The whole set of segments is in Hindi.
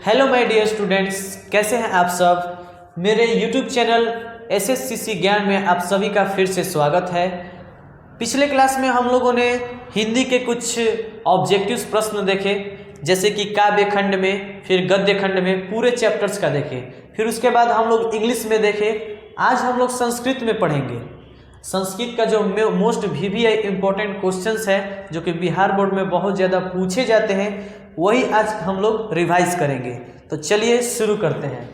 हेलो माय डियर स्टूडेंट्स, कैसे हैं आप सब। मेरे यूट्यूब चैनल एसएससीसी ज्ञान में आप सभी का फिर से स्वागत है। पिछले क्लास में हम लोगों ने हिंदी के कुछ ऑब्जेक्टिव्स प्रश्न देखे, जैसे कि काव्य खंड में, फिर गद्य खंड में, पूरे चैप्टर्स का देखे। फिर उसके बाद हम लोग इंग्लिश में देखे। आज हम लोग संस्कृत में पढ़ेंगे। संस्कृत का जो मोस्ट VVI इम्पोर्टेंट क्वेश्चंस है, जो कि बिहार बोर्ड में बहुत ज़्यादा पूछे जाते हैं, वही आज हम लोग रिवाइज करेंगे। तो चलिए शुरू करते हैं।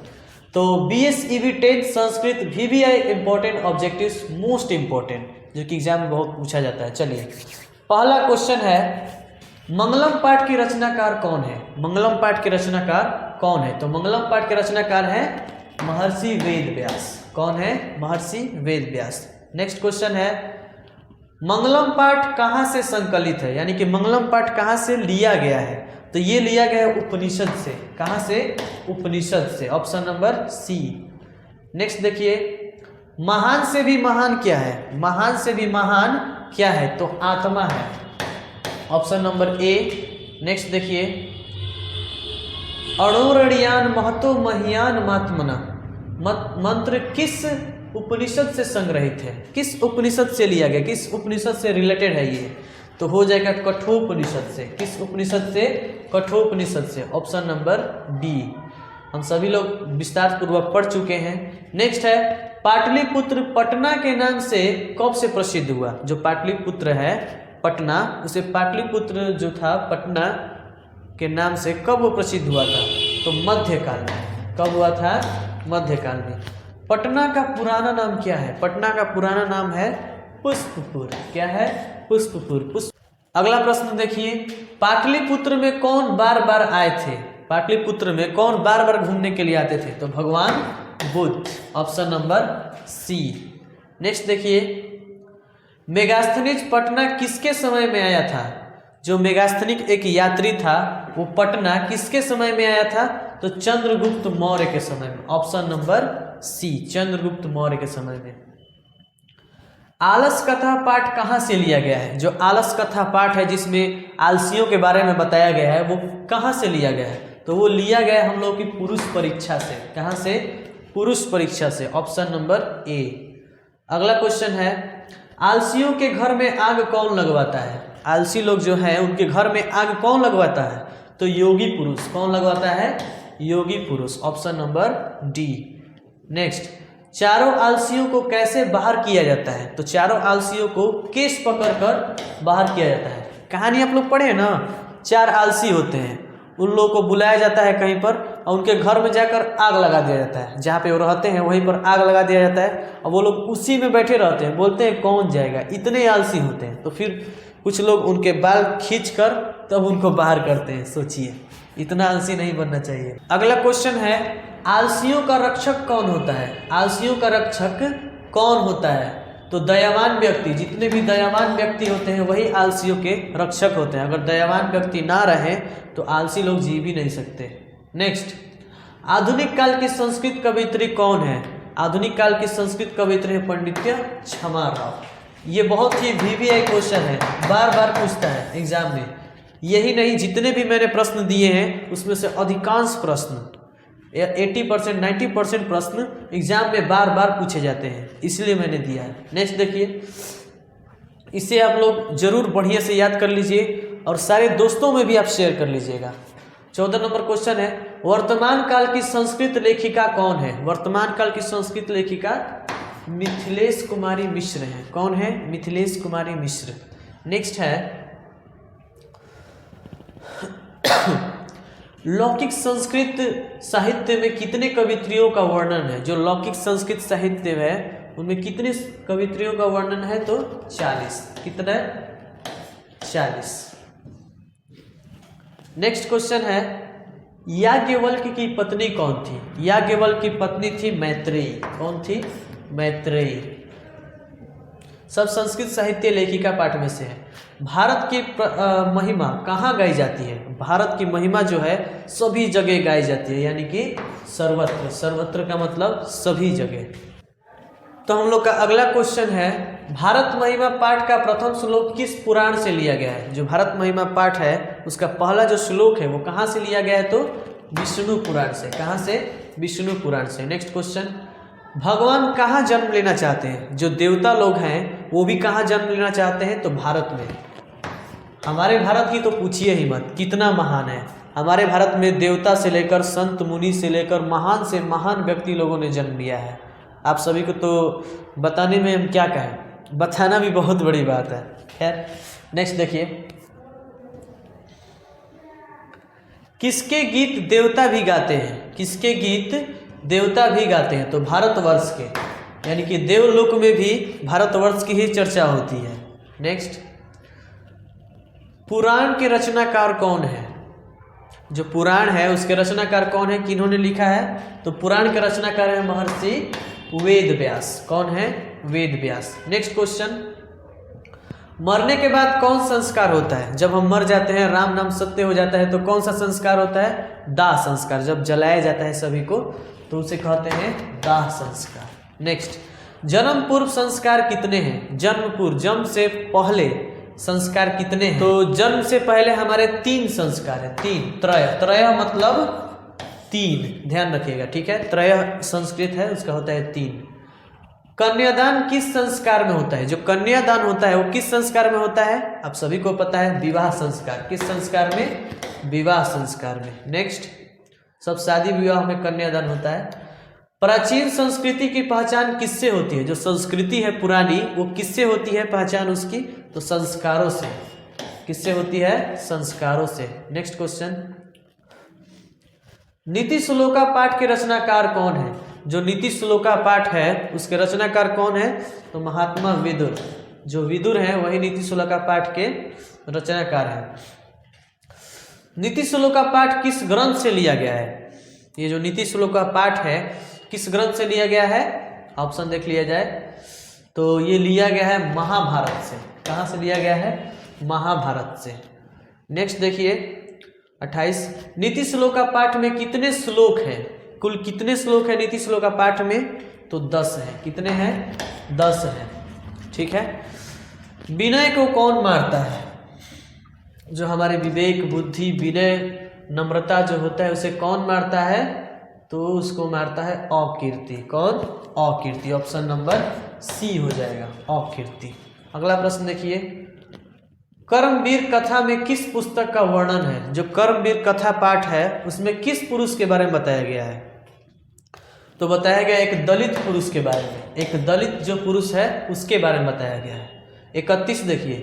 तो BSEB 10 Sanskrit VVI important objectives most important, जो कि एग्जाम में बहुत पूछा जाता है। चलिए, पहला क्वेश्चन है, मंगलम पाठ की रचनाकार कौन है? मंगलम पाठ के रचनाकार कौन है? तो मंगलम पाठ के रचनाकार है महर्षि वेद व्यास। कौन है? महर्षि वेद व्यास। नेक्स्ट क्वेश्चन है, मंगलम पाठ कहाँ से संकलित है, यानी कि मंगलम पाठ कहाँ से लिया गया है? तो ये लिया गया है उपनिषद से। कहाँ से? उपनिषद से। Option number C. नेक्स्ट देखिए, महान से भी महान क्या है? महान से भी महान क्या है? तो आत्मा है। Option number A. नेक्स्ट देखिए, अणोरणियान महतो महियान मात्मना मंत्र किस उपनिषद से संग्रहित है? किस उपनिषद से लिया गया? किस उपनिषद से रिलेटेड है ये? तो हो जाएगा कठोपनिषद से। किस उपनिषद से? कठोपनिषद से। Option number D. हम सभी लोग विस्तार पूर्वक पढ़ चुके हैं। नेक्स्ट है, पाटलिपुत्र पटना के नाम से कब से प्रसिद्ध हुआ? जो पाटलिपुत्र है पटना, उसे पाटलिपुत्र जो था पटना के नाम से कब वो प्रसिद्ध हुआ था? तो मध्यकाल में। कब हुआ था? मध्यकाल में। पटना का पुराना नाम क्या है? पटना का पुराना नाम है पुष्पपुर। क्या है? पुष्पपुर। अगला प्रश्न देखिए, पाटलिपुत्र में कौन बार बार आए थे? पाटलिपुत्र में कौन बार बार घूमने के लिए आते थे? तो भगवान Buddha. Option number C. Next देखिए, मेगास्थनीज पटना किसके समय में आया था? जो मेगास्थनिक एक यात्री था, वो पटना किसके समय में आया था? तो चंद्रगुप्त मौर्य के समय में। Option number C, Chandragupta Maurya के समय में। आलस कथा पाठ कहाँ से लिया गया है? जो आलस कथा पाठ है, जिसमें आलसियों के बारे में बताया गया है, वो कहाँ से लिया गया है? तो वो लिया गया हम लोग की पुरुष परीक्षा से। कहाँ से? पुरुष परीक्षा से। Option number A. अगला क्वेश्चन है, आलसियों के घर में आग कौन लगवाता है? आलसी लोग जो हैं, उनके घर में आग कौन लगवाता है? तो योगी पुरुष। कौन लगवाता है? योगी पुरुष। Option number D. नेक्स्ट, चारों आलसियों को कैसे बाहर किया जाता है? तो चारों आलसियों को केस पकड़कर बाहर किया जाता है। कहानी आप लोग पढ़े ना, 4 आलसी होते हैं, उन लोगों को बुलाया जाता है कहीं पर, और उनके घर में जाकर आग लगा दिया जाता है। जहाँ पे वो रहते हैं वहीं पर आग लगा दिया जाता है, और वो लोग उसी में बैठे रहते हैं। बोलते हैं कौन जाएगा, इतने आलसी होते हैं। तो फिर कुछ लोग उनके बाल खींचकर तब उनको बाहर करते हैं। सोचिए, इतना आलसी नहीं बनना चाहिए। अगला क्वेश्चन है, आलसियों का रक्षक कौन होता है? आलसियों का रक्षक कौन होता है? तो दयावान व्यक्ति। जितने भी दयावान व्यक्ति होते हैं वही आलसियों के रक्षक होते हैं। अगर दयावान व्यक्ति ना रहे तो आलसी लोग जी भी नहीं सकते। नेक्स्ट, आधुनिक काल की संस्कृत कवयित्री कौन है? आधुनिक काल की संस्कृत कवयित्री है पंडित्य छमार राव। ये बहुत ही VVI क्वेश्चन है, बार बार पूछता है एग्जाम में। यही नहीं, जितने भी मैंने प्रश्न दिए हैं उसमें से अधिकांश प्रश्न 80% 90% प्रश्न एग्जाम में बार बार पूछे जाते हैं, इसलिए मैंने दिया है। नेक्स्ट देखिए, इसे आप लोग जरूर बढ़िया से याद कर लीजिए और सारे दोस्तों में भी आप शेयर कर लीजिएगा। 14 नंबर क्वेश्चन है, वर्तमान काल की संस्कृत लेखिका कौन है? वर्तमान काल की संस्कृत लेखिका मिथिलेश कुमारी मिश्र है। कौन है? मिथिलेश कुमारी मिश्र। नेक्स्ट है, लौकिक संस्कृत साहित्य में कितने कवित्रियों का वर्णन है? जो लौकिक संस्कृत साहित्य है उनमें कितने कवित्रियों का वर्णन है? तो 40। कितना? 40। नेक्स्ट क्वेश्चन है, याज्ञवल्क्य की पत्नी कौन थी? याज्ञवल्क्य की पत्नी थी मैत्रेयी। कौन थी? मैत्रेयी। सब संस्कृत साहित्य लेखिका पाठ में से है। भारत की महिमा कहाँ गाई जाती है? भारत की महिमा जो है सभी जगह गाई जाती है, यानी कि सर्वत्र। सर्वत्र का मतलब सभी जगह। तो हम लोग का अगला क्वेश्चन है, भारत महिमा पाठ का प्रथम श्लोक किस पुराण से लिया गया है? जो भारत महिमा पाठ है उसका पहला जो श्लोक है वो कहाँ से लिया गया है? तो विष्णु पुराण से। कहाँ से? विष्णु पुराण से। नेक्स्ट क्वेश्चन, भगवान कहाँ जन्म लेना चाहते हैं? जो देवता लोग हैं वो भी कहाँ जन्म लेना चाहते हैं? तो भारत में। हमारे भारत की तो पूछिए ही मत, कितना महान है। हमारे भारत में देवता से लेकर संत मुनि से लेकर महान से महान व्यक्ति लोगों ने जन्म लिया है। आप सभी को तो बताने में हम क्या कहें, बताना भी बहुत बड़ी बात है। खैर नेक्स्ट देखिए, किसके गीत देवता भी गाते हैं? किसके गीत देवता भी गाते हैं? तो भारतवर्ष के, यानी कि देवलोक में भी भारतवर्ष की ही चर्चा होती है। नेक्स्ट, पुराण के रचनाकार कौन है? जो पुराण है उसके रचनाकार कौन है, किन्होंने लिखा है? तो पुराण के रचनाकार है महर्षि वेद व्यास। कौन है? वेद व्यास। नेक्स्ट क्वेश्चन, मरने के बाद कौन संस्कार होता है? जब हम मर जाते हैं, राम नाम सत्य हो जाता है, तो कौन सा संस्कार होता है? दाह संस्कार। जब जलाया जाता है सभी को तो उसे कहते हैं दाह संस्कार। नेक्स्ट, जन्म पूर्व संस्कार कितने हैं? जन्म पूर्व, जन्म से पहले संस्कार कितने हैं? तो जन्म से पहले हमारे 3 संस्कार है। 3 त्रय, त्रय मतलब 3, ध्यान रखिएगा, ठीक है। त्रय संस्कृत है, उसका होता है 3। कन्यादान किस संस्कार में होता है? जो कन्यादान होता है वो किस संस्कार में होता है? आप सभी को पता है, विवाह संस्कार। किस संस्कार में? विवाह संस्कार में। नेक्स्ट, सब शादी विवाह में कन्यादान होता है। प्राचीन संस्कृति की पहचान किससे होती है? जो संस्कृति है पुरानी वो किससे होती है पहचान उसकी? तो संस्कारों से। किससे होती है? संस्कारों से। नेक्स्ट क्वेश्चन, नीति श्लोका पाठ के रचनाकार कौन है? जो नीति श्लोका पाठ है उसके रचनाकार कौन है? तो महात्मा विदुर। जो विदुर है वही नीति श्लोका पाठ के रचनाकार है। नीति श्लोका पाठ किस ग्रंथ से लिया गया है? ये जो नीति श्लोका पाठ है किस ग्रंथ से लिया गया है? ऑप्शन देख लिया जाए तो ये लिया गया है महाभारत से। कहाँ से लिया गया है? महाभारत से। नेक्स्ट देखिए 28, नीति श्लोका पाठ में कितने श्लोक हैं? कुल कितने श्लोक है नीति श्लोका पाठ में? तो 10 है। कितने हैं? 10 है, ठीक है। विनय को कौन मारता है? जो हमारे विवेक, बुद्धि, विनय, नम्रता जो होता है उसे कौन मारता है? तो उसको मारता है अकीर्ति। कौन? अकीर्ति। ऑप्शन नंबर सी हो जाएगा, अकीर्ति। अगला प्रश्न देखिए, कर्मवीर कथा में किस पुस्तक का वर्णन है? जो कर्मवीर कथा पाठ है उसमें किस पुरुष के बारे में बताया गया है? तो बताया गया एक दलित पुरुष के बारे में। एक दलित जो पुरुष है उसके बारे में बताया गया है। 31 देखिए,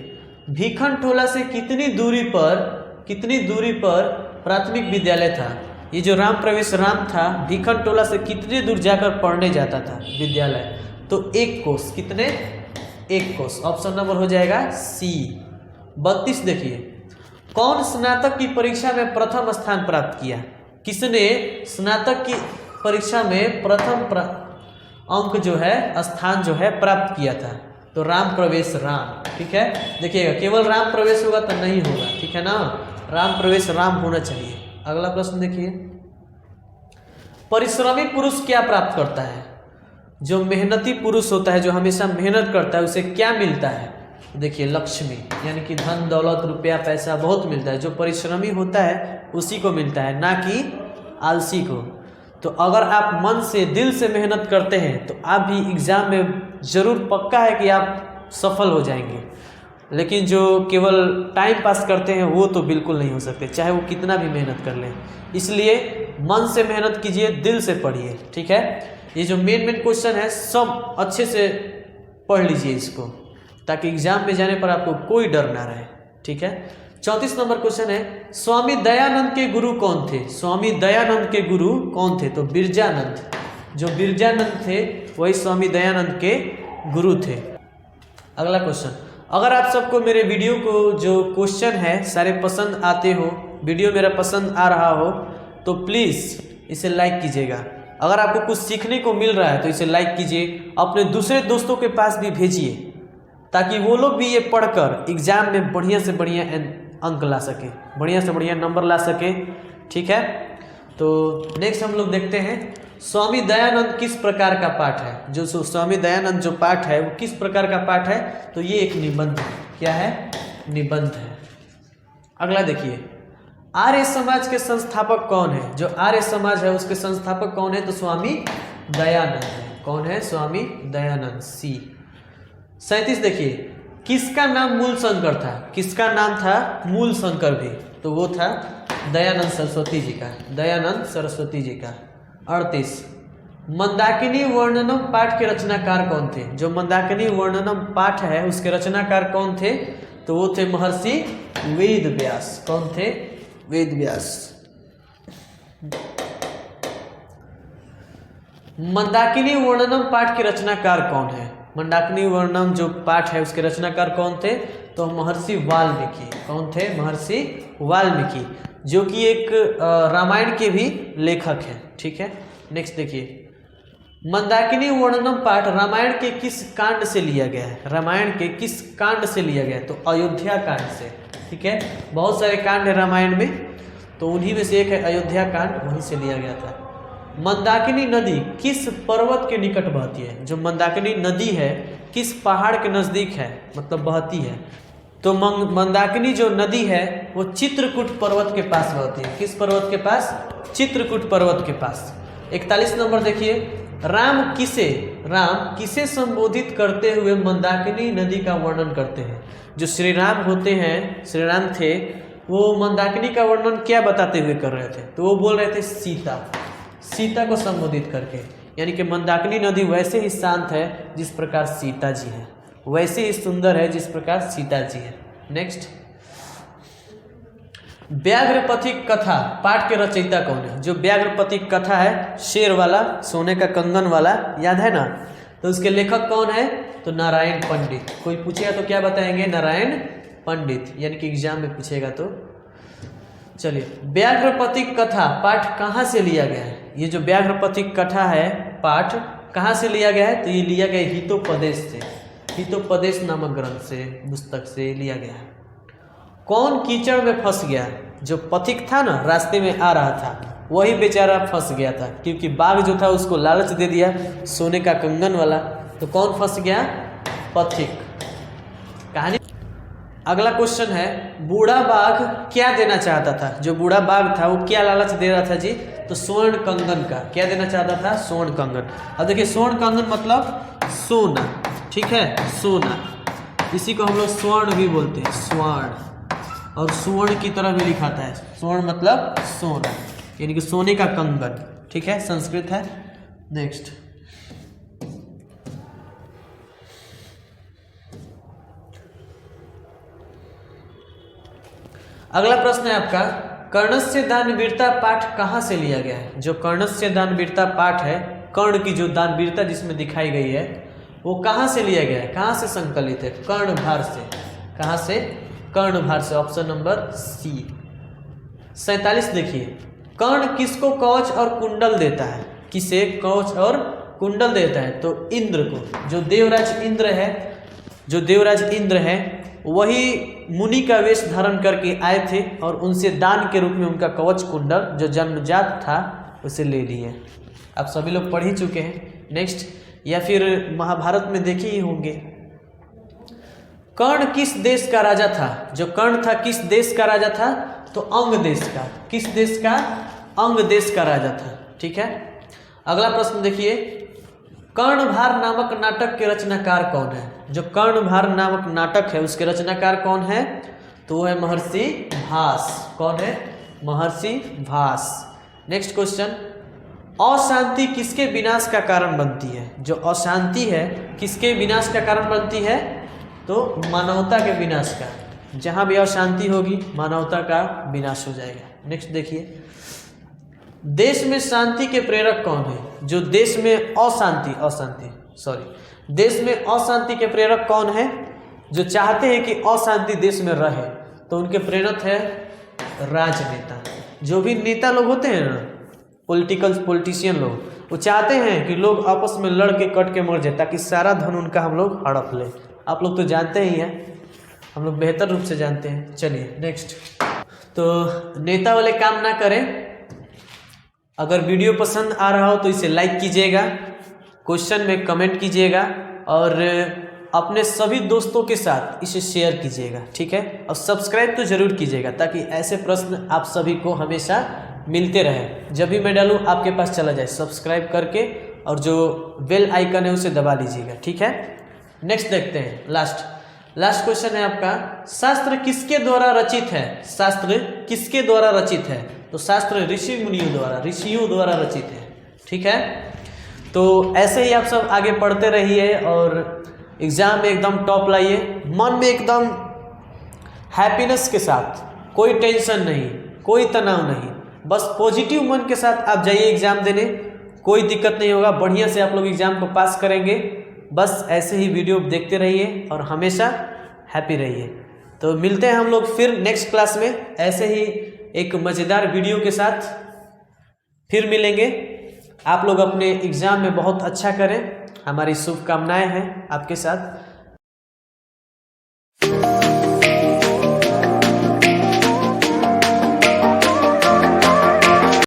भीखनटोला से कितनी दूरी पर प्राथमिक विद्यालय था? ये जो राम प्रवेश राम था भीखनटोला से कितनी दूर जाकर पढ़ने जाता था विद्यालय? तो 1 कोस। कितने? 1 कोस। ऑप्शन नंबर हो जाएगा सी। 32 देखिए, कौन स्नातक की परीक्षा में प्रथम स्थान प्राप्त किया? किसने स्नातक की परीक्षा में प्रथम अंक जो है, स्थान जो है प्राप्त किया था? तो राम प्रवेश राम, ठीक है। देखिएगा, केवल राम प्रवेश होगा तो नहीं होगा, ठीक है ना, राम प्रवेश राम होना चाहिए। अगला प्रश्न देखिए, परिश्रमी पुरुष क्या प्राप्त करता है? जो मेहनती पुरुष होता है, जो हमेशा मेहनत करता है, उसे क्या मिलता है? देखिए, लक्ष्मी, यानी कि धन दौलत रुपया पैसा बहुत मिलता है। जो परिश्रमी होता है उसी को मिलता है, ना कि आलसी को। तो अगर आप मन से दिल से मेहनत करते हैं तो आप भी एग्जाम में ज़रूर पक्का है कि आप सफल हो जाएंगे। लेकिन जो केवल टाइम पास करते हैं वो तो बिल्कुल नहीं हो सकते, चाहे वो कितना भी मेहनत कर लें। इसलिए मन से मेहनत कीजिए, दिल से पढ़िए, ठीक है। ये जो मेन क्वेश्चन है सब अच्छे से पढ़ लीजिए इसको, ताकि एग्जाम में जाने पर आपको कोई डर ना रहे, ठीक है। 34 नंबर क्वेश्चन है, स्वामी दयानंद के गुरु कौन थे? स्वामी दयानंद के गुरु कौन थे? तो बिरजानंद। जो बिरजानंद थे वही स्वामी दयानंद के गुरु थे। अगला क्वेश्चन, अगर आप सबको मेरे वीडियो को जो क्वेश्चन है सारे पसंद आते हो, वीडियो मेरा पसंद आ रहा हो, तो प्लीज़ इसे लाइक कीजिएगा। अगर आपको कुछ सीखने को मिल रहा है तो इसे लाइक कीजिए, अपने दूसरे दोस्तों के पास भी भेजिए, ताकि वो लोग भी ये पढ़कर एग्जाम में बढ़िया से बढ़िया अंक ला सके, बढ़िया से बढ़िया नंबर ला सके, ठीक है। तो नेक्स्ट हम लोग देखते हैं स्वामी दयानंद किस प्रकार का पाठ है। जो स्वामी दयानंद जो पाठ है वो किस प्रकार का पाठ है? तो ये एक निबंध है। क्या है? निबंध है। अगला देखिए, आर्य समाज के संस्थापक कौन है? जो आर्य समाज है उसके संस्थापक कौन है? तो स्वामी दयानंद है। कौन है? स्वामी दयानंद। सी। 37 देखिए, किसका नाम मूल शंकर था? किसका नाम था मूल शंकर भी? तो वो था दयानंद सरस्वती जी का। दयानंद सरस्वती जी का। 38, मंदाकिनी वर्णनम पाठ के रचनाकार कौन थे? जो मंदाकिनी वर्णनम पाठ है उसके रचनाकार कौन थे? तो वो थे महर्षि वेद व्यास। कौन थे? वेद व्यास। मंदाकिनी वर्णनम पाठ के रचनाकार कौन है? मंदाकिनी वर्णनम जो पाठ है उसके रचनाकार कौन थे? तो महर्षि वाल्मीकि। कौन थे? महर्षि वाल्मीकि, जो कि एक रामायण के भी लेखक हैं। ठीक है, नेक्स्ट देखिए, मंदाकिनी वर्णनम पाठ रामायण के किस कांड से लिया गया है? रामायण के किस कांड से लिया गया है? तो अयोध्या कांड से। ठीक है, बहुत सारे कांड है रामायण में, तो उन्हीं में से एक है अयोध्या कांड, वहीं से लिया गया था। मंदाकिनी नदी किस पर्वत के निकट बहती है? जो मंदाकिनी नदी है किस पहाड़ के नज़दीक है, मतलब बहती है? तो मंदाकिनी जो नदी है वो चित्रकूट पर्वत के पास बहती है। किस पर्वत के पास? चित्रकूट पर्वत के पास। 41 नंबर देखिए, राम किसे संबोधित करते हुए मंदाकिनी नदी का वर्णन करते हैं? जो श्री राम होते हैं, श्री राम थे, वो मंदाकिनी का वर्णन क्या बताते हुए कर रहे थे? तो वो बोल रहे थे सीता को संबोधित करके, यानी कि मंदाकिनी नदी वैसे ही शांत है जिस प्रकार सीता जी है, वैसे ही सुंदर है जिस प्रकार सीता जी है। नेक्स्ट, व्याघ्रपथिक कथा पाठ के रचयिता कौन है? जो व्याघ्रपथिक कथा है, शेर वाला, सोने का कंगन वाला, याद है ना? तो उसके लेखक कौन है? तो नारायण पंडित। कोई पूछेगा तो क्या बताएंगे? नारायण पंडित, यानी कि एग्जाम में पूछेगा तो। चलिए, व्याघ्रपथिक कथा पाठ कहाँ से लिया गया है? ये जो व्याघ्रपथिक कथा है पाठ कहाँ से लिया गया है? तो ये लिया गया हितोपदेश से। हितोपदेश नामक ग्रंथ से, पुस्तक से लिया गया है। कौन कीचड़ में फंस गया? जो पथिक था ना, रास्ते में आ रहा था, वही बेचारा फंस गया था, क्योंकि बाघ जो था उसको लालच दे दिया सोने का कंगन वाला। तो कौन फंस गया? पथिक। कहानी। अगला क्वेश्चन है, बूढ़ा बाघ क्या देना चाहता था? जो बूढ़ा बाघ था वो क्या लालच दे रहा था जी? तो स्वर्ण कंगन का। क्या देना चाहता था? स्वर्ण कंगन। अब देखिए, स्वर्ण कंगन मतलब सोना। ठीक है, सोना, इसी को हम लोग स्वर्ण भी बोलते हैं, स्वर्ण, और सुवर्ण की तरह भी लिखाता है। स्वर्ण मतलब सोना, यानी कि सोने का कंगन। ठीक है, संस्कृत है। नेक्स्ट, अगला प्रश्न है आपका, कर्णस्य दानवीरता पाठ कहाँ से लिया गया है? जो कर्णस्य दानवीरता पाठ है, कर्ण की जो दानवीरता जिसमें दिखाई गई है, वो कहाँ से लिया गया है? कहाँ से संकलित है? कर्णभार से। कहाँ से? कर्णभार से। ऑप्शन नंबर सी। 47 देखिए, कर्ण किसको कवच और कुंडल देता है? किसे कवच और कुंडल देता है? तो इंद्र को। जो देवराज इंद्र है वही मुनि का वेश धारण करके आए थे और उनसे दान के रूप में उनका कवच कुंडल जो जन्मजात था उसे ले लिए। आप सभी लोग पढ़ ही चुके हैं। नेक्स्ट, या फिर महाभारत में देखे ही होंगे। कर्ण किस देश का राजा था? जो कर्ण था किस देश का राजा था? तो अंग देश का। किस देश का? अंग देश का राजा था। ठीक है, अगला प्रश्न देखिए, कर्णभार नामक नाटक के रचनाकार कौन है? जो कर्णभार नामक नाटक है उसके रचनाकार कौन है? तो वो है महर्षि भास। कौन है? महर्षि भास। नेक्स्ट क्वेश्चन, अशांति किसके विनाश का कारण बनती है? जो अशांति है किसके विनाश का कारण बनती है? तो मानवता के विनाश का। जहाँ भी अशांति होगी मानवता का विनाश हो जाएगा। नेक्स्ट देखिए, देश में शांति के प्रेरक कौन है? जो देश में देश में अशांति के प्रेरक कौन है? जो चाहते हैं कि अशांति देश में रहे, तो उनके प्रेरक है राजनेता। जो भी नेता लोग होते हैं ना, पॉलिटिशियन लोग, वो चाहते हैं कि लोग आपस में लड़ के कट के मर जाए ताकि सारा धन उनका हम लोग हड़प लें। आप लोग तो जानते ही हैं, हम लोग बेहतर रूप से जानते हैं। चलिए नेक्स्ट, तो नेता वाले काम ना करें। अगर वीडियो पसंद आ रहा हो तो इसे लाइक कीजिएगा, क्वेश्चन में कमेंट कीजिएगा और अपने सभी दोस्तों के साथ इसे शेयर कीजिएगा, ठीक है। और सब्सक्राइब तो ज़रूर कीजिएगा ताकि ऐसे प्रश्न आप सभी को हमेशा मिलते रहे, जब भी मैं डालूँ आपके पास चला जाए। सब्सक्राइब करके और जो बेल आइकन है उसे दबा लीजिएगा, ठीक है। नेक्स्ट देखते हैं, लास्ट क्वेश्चन है आपका, शास्त्र किसके द्वारा रचित है? शास्त्र किसके द्वारा रचित है? तो शास्त्र ऋषियों द्वारा रचित है, ठीक है। तो ऐसे ही आप सब आगे पढ़ते रहिए और एग्जाम में एकदम टॉप लाइए, मन में एकदम हैप्पीनेस के साथ, कोई टेंशन नहीं, कोई तनाव नहीं, बस पॉजिटिव मन के साथ आप जाइए एग्जाम देने, कोई दिक्कत नहीं होगा, बढ़िया से आप लोग एग्जाम को पास करेंगे। बस ऐसे ही वीडियो देखते रहिए और हमेशा हैप्पी रहिए। तो मिलते हैं हम लोग फिर नेक्स्ट क्लास में, ऐसे ही एक मज़ेदार वीडियो के साथ फिर मिलेंगे। आप लोग अपने एग्ज़ाम में बहुत अच्छा करें, हमारी शुभकामनाएं हैं आपके साथ।